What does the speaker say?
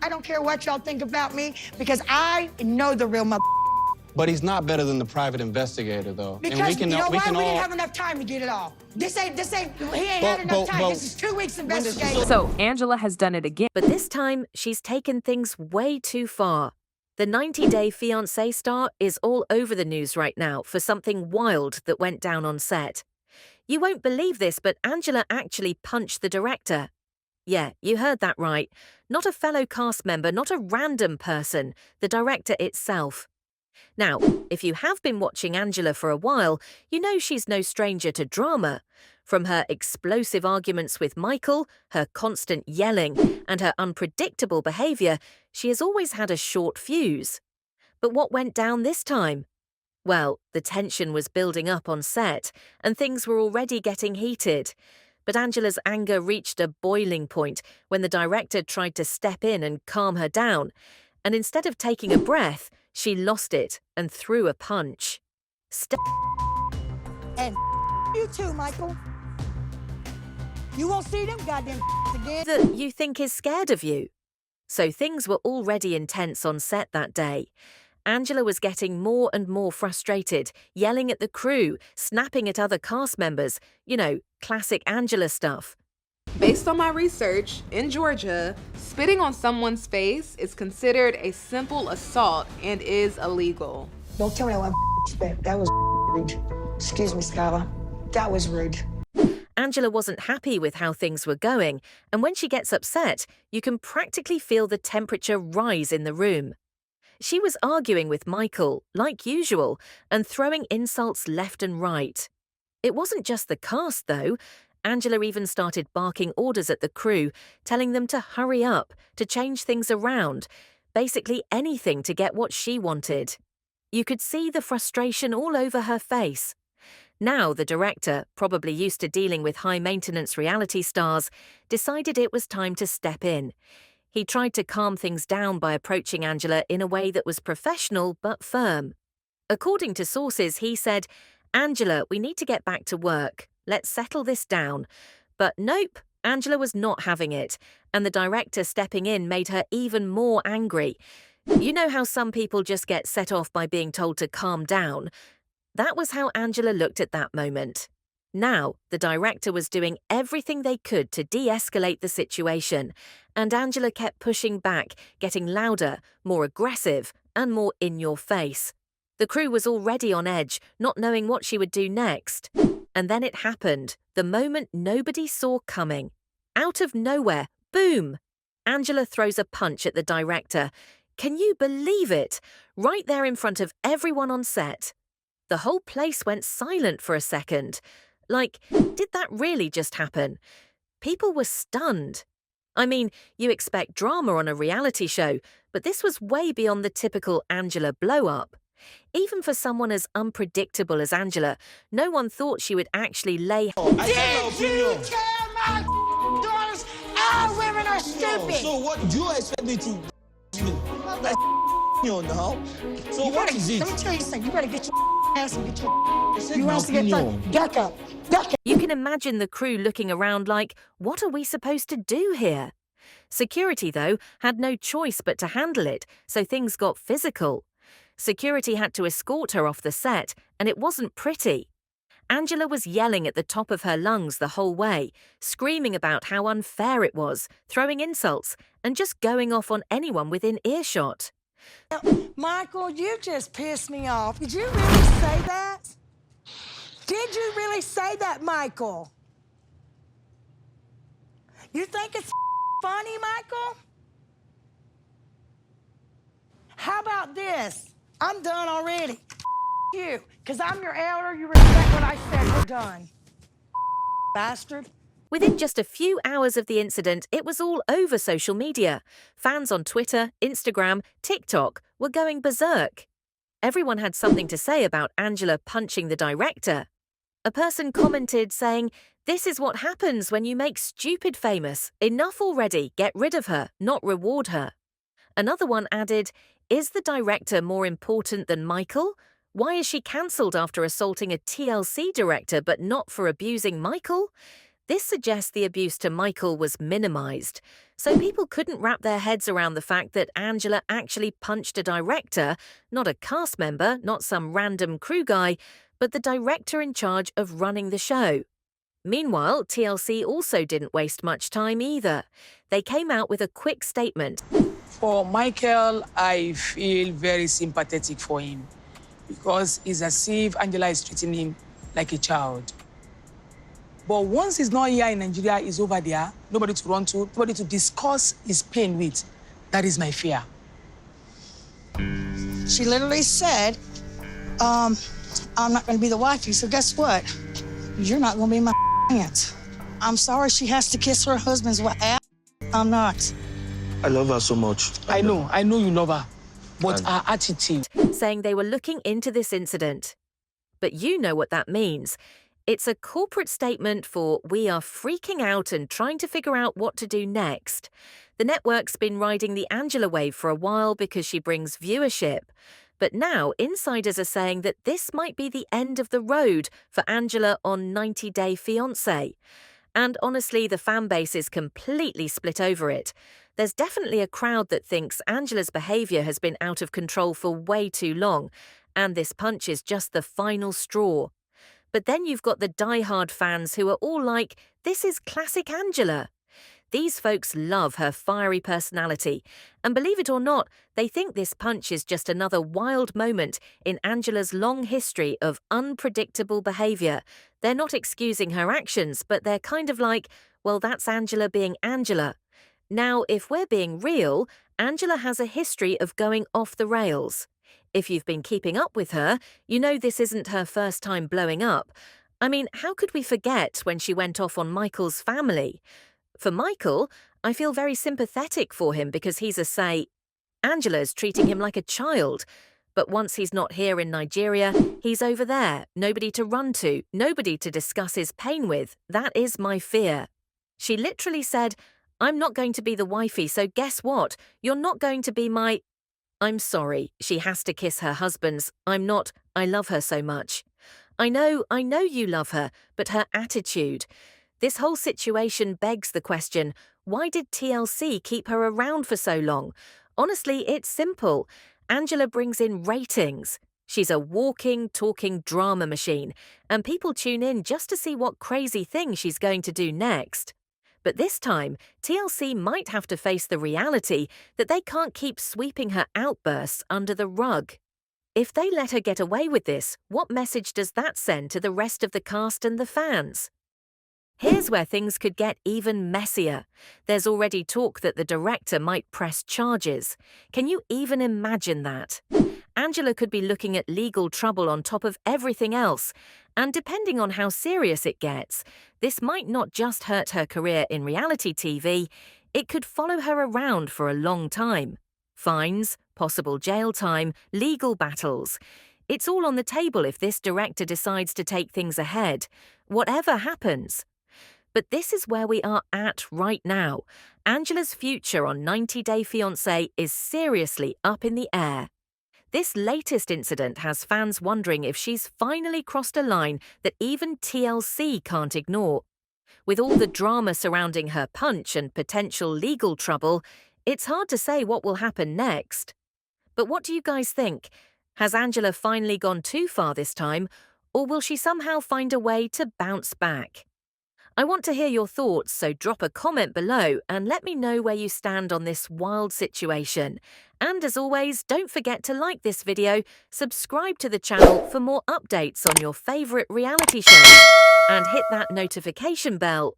I don't care what y'all think about me because I know the real mother. But he's not better than the private investigator, though. Because and we can, you know we why? can We all... didn't have enough time to get it all. He ain't had enough time. This is 2 weeks investigating. So Angela has done it again. But this time, she's taken things way too far. The 90-day Fiancé star is all over the news right now for something wild that went down on set. You won't believe this, but Angela actually punched the director. Yeah, you heard that right. Not a fellow cast member, not a random person, the director itself. Now, if you have been watching Angela for a while, you know she's no stranger to drama. From her explosive arguments with Michael, her constant yelling, and her unpredictable behaviour, she has always had a short fuse. But what went down this time? Well, the tension was building up on set, and things were already getting heated. But Angela's anger reached a boiling point when the director tried to step in and calm her down. And instead of taking a breath, she lost it and threw a punch. And you too, Michael. You won't see them goddamn again. That you think is scared of you. So things were already intense on set that day. Angela was getting more and more frustrated, yelling at the crew, snapping at other cast members. You know, classic Angela stuff. Based on my research, in Georgia, spitting on someone's face is considered a simple assault and is illegal. Don't tell me I spit. That was rude. Excuse me, Skylar. That was rude. Angela wasn't happy with how things were going, and when she gets upset, you can practically feel the temperature rise in the room. She was arguing with Michael, like usual, and throwing insults left and right. It wasn't just the cast, though. Angela even started barking orders at the crew, telling them to hurry up, to change things around, basically anything to get what she wanted. You could see the frustration all over her face. Now the director, probably used to dealing with high-maintenance reality stars, decided it was time to step in. He tried to calm things down by approaching Angela in a way that was professional but firm. According to sources, he said, "Angela, we need to get back to work. Let's settle this down." But nope, Angela was not having it, and the director stepping in made her even more angry. You know how some people just get set off by being told to calm down? That was how Angela looked at that moment. Now, the director was doing everything they could to de-escalate the situation, and Angela kept pushing back, getting louder, more aggressive, and more in your face. The crew was already on edge, not knowing what she would do next. And then it happened, the moment nobody saw coming. Out of nowhere, boom! Angela throws a punch at the director. Can you believe it? Right there in front of everyone on set. The whole place went silent for a second. Like, did that really just happen? People were stunned. I mean, you expect drama on a reality show, but this was way beyond the typical Angela blow-up. Even for someone as unpredictable as Angela, no one thought she would actually lay... Did you tell my daughters all women are stupid? So what do you expect me to do? That's now. So what is it? Let me tell you something. You better get your ass and get your... You want to get fucked? Duck up. Duck up. You can imagine the crew looking around like, what are we supposed to do here? Security, though, had no choice but to handle it, so things got physical. Security had to escort her off the set, and it wasn't pretty. Angela was yelling at the top of her lungs the whole way, screaming about how unfair it was, throwing insults, and just going off on anyone within earshot. Michael, you just pissed me off. Did you really say that? Did you really say that, Michael? You think it's funny, Michael? How about this? I'm done already. You, because I'm your elder, you respect what I said, we're done. Bastard. Within just a few hours of the incident, it was all over social media. Fans on Twitter, Instagram, TikTok were going berserk. Everyone had something to say about Angela punching the director. A person commented saying, "This is what happens when you make stupid famous. Enough already, get rid of her, not reward her." Another one added, "Is the director more important than Michael? Why is she cancelled after assaulting a TLC director but not for abusing Michael? This suggests the abuse to Michael was minimized, so people couldn't wrap their heads around the fact that Angela actually punched a director, not a cast member, not some random crew guy, but the director in charge of running the show. Meanwhile, TLC also didn't waste much time either. They came out with a quick statement. For Michael, I feel very sympathetic for him because it's as if Angela is treating him like a child. But once he's not here in Nigeria, he's over there, nobody to run to, nobody to discuss his pain with. That is my fear. She literally said, I'm not going to be the wifey, so guess what? You're not going to be my aunt. I'm sorry she has to kiss her husband's ass. I'm not. I love her so much. I know you love her, but her attitude. Saying they were looking into this incident. But you know what that means. It's a corporate statement for we are freaking out and trying to figure out what to do next. The network's been riding the Angela wave for a while because she brings viewership. But now insiders are saying that this might be the end of the road for Angela on 90 Day Fiancé. And honestly, the fan base is completely split over it. There's definitely a crowd that thinks Angela's behaviour has been out of control for way too long, and this punch is just the final straw. But then you've got the die-hard fans who are all like, this is classic Angela. These folks love her fiery personality, and believe it or not, they think this punch is just another wild moment in Angela's long history of unpredictable behaviour. They're not excusing her actions, but they're kind of like, well, that's Angela being Angela. Now, if we're being real, Angela has a history of going off the rails. If you've been keeping up with her, you know this isn't her first time blowing up. I mean, how could we forget when she went off on Michael's family? For Michael, I feel very sympathetic for him because he's Angela's treating him like a child. But once he's not here in Nigeria, he's over there, nobody to run to, nobody to discuss his pain with. That is my fear. She literally said, I'm not going to be the wifey, so guess what? You're not going to be my... I'm sorry, she has to kiss her husband's. I love her so much. I know you love her, but her attitude. This whole situation begs the question, why did TLC keep her around for so long? Honestly, it's simple. Angela brings in ratings. She's a walking, talking drama machine, and people tune in just to see what crazy thing she's going to do next. But this time, TLC might have to face the reality that they can't keep sweeping her outbursts under the rug. If they let her get away with this, what message does that send to the rest of the cast and the fans? Here's where things could get even messier. There's already talk that the director might press charges. Can you even imagine that? Angela could be looking at legal trouble on top of everything else. And depending on how serious it gets, this might not just hurt her career in reality TV, it could follow her around for a long time. Fines, possible jail time, legal battles. It's all on the table if this director decides to take things ahead, whatever happens. But this is where we are at right now. Angela's future on 90 Day Fiancé is seriously up in the air. This latest incident has fans wondering if she's finally crossed a line that even TLC can't ignore. With all the drama surrounding her punch and potential legal trouble, it's hard to say what will happen next. But what do you guys think? Has Angela finally gone too far this time, or will she somehow find a way to bounce back? I want to hear your thoughts, so drop a comment below and let me know where you stand on this wild situation. And as always, don't forget to like this video, subscribe to the channel for more updates on your favourite reality shows, and hit that notification bell